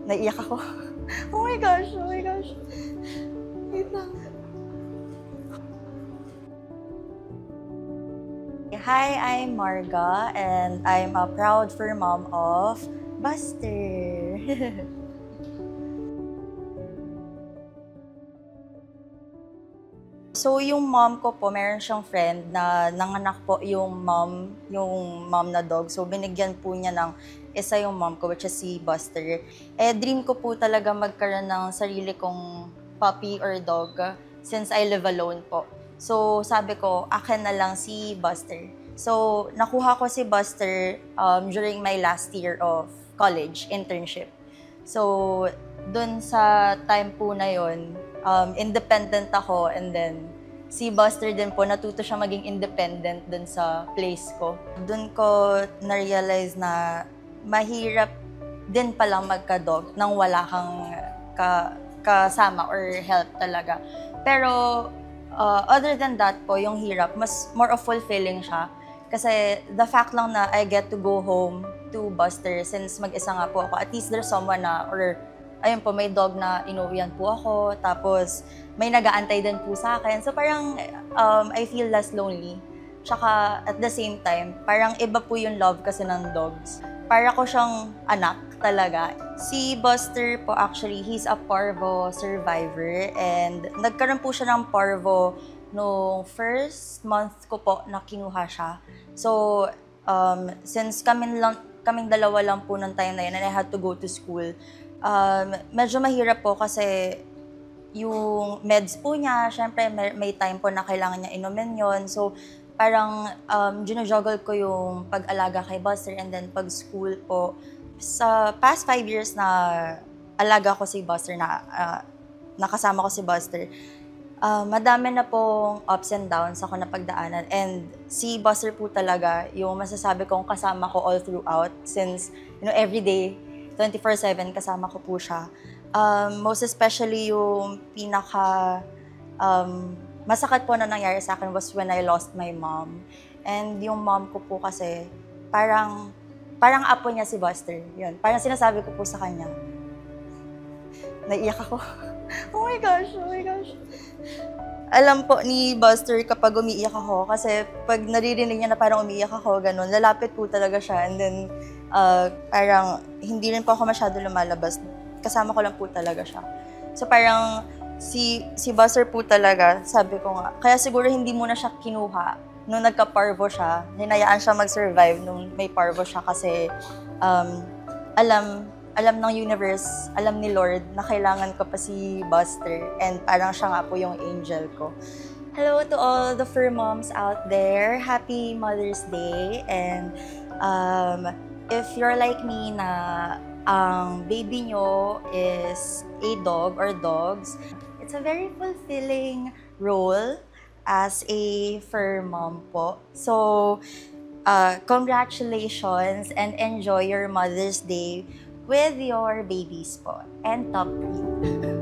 Naiiyak ako. Oh my gosh, oh my gosh. Wait lang. Hi, I'm Marga, and I'm a proud fur mom of Buster. So, yung mom ko po, meron siyang friend na nanganak po yung mom na dog. So, binigyan po niya ng isa yung mom ko, which is si Buster. Dream ko po talaga magkaroon ng sarili kong puppy or dog since I live alone po. So, sabi ko, akin na lang si Buster. So, nakuha ko si Buster during my last year of college internship. So, dun sa time po na yun, independent ako, and then si Buster din po, natuto siya maging independent dun sa place ko. Dun ko na-realize na mahirap din palang magka-dog nang wala kang kasama or help talaga. Pero other than that po, yung hirap, mas more of fulfilling siya. Kasi the fact lang na I get to go home to Buster since mag-isa nga po ako, at least there's someone na, or ayun po, may dog na inuwian po ako, tapos may nag-aantay din po sa akin. So parang I feel less lonely. Tsaka at the same time, parang iba po yung love kasi ng dogs. Para ko siyang anak talaga. Si Buster po actually, he's a parvo survivor, and nagkaroon po siya ng parvo no first month ko po na kinuha siya. So since kaming dalawa lang po ng time na yun, and I had to go to school, medyo mahirap po kasi yung meds po niya, syempre may time po na kailangan niya inumin yon. So parang ginojuggle ko yung pag-alaga kay Buster and then pag-school po. Sa past 5 years na alaga ko si Buster, na nakasama ko si Buster, madami na pong ups and downs ako na pagdaanan. And si Buster po talaga yung masasabi kong kasama ko all throughout since, every day, 24/7 kasama ko po siya. Most especially yung pinaka masakit po na nangyari sa akin was when I lost my mom. And yung mom ko po kasi, parang apo niya si Buster. Yun, parang sinasabi ko po sa kanya. Naiiyak ako. Oh my gosh, oh my gosh. Alam po ni Buster kapag umiiyak ako, kasi pag naririnig niya na parang umiiyak ako, ganun, lalapit po talaga siya. And then, parang hindi rin po ako masyado lumalabas. Kasama ko lang po talaga siya. So parang, si Buster po talaga, sabi ko nga, kaya siguro hindi mo na siya kinuha nung nagka-parvo siya. Hinayaan siya mag-survive nung may parvo siya kasi alam ng universe, alam ni Lord na kailangan ko pa si Buster, and parang siya nga po yung angel ko. Hello to all the fur moms out there. Happy Mother's Day. And if you're like me na ang baby nyo is a dog or dogs, it's a very fulfilling role as a fur mom po. So, congratulations and enjoy your Mother's Day with your babies po. And top breed.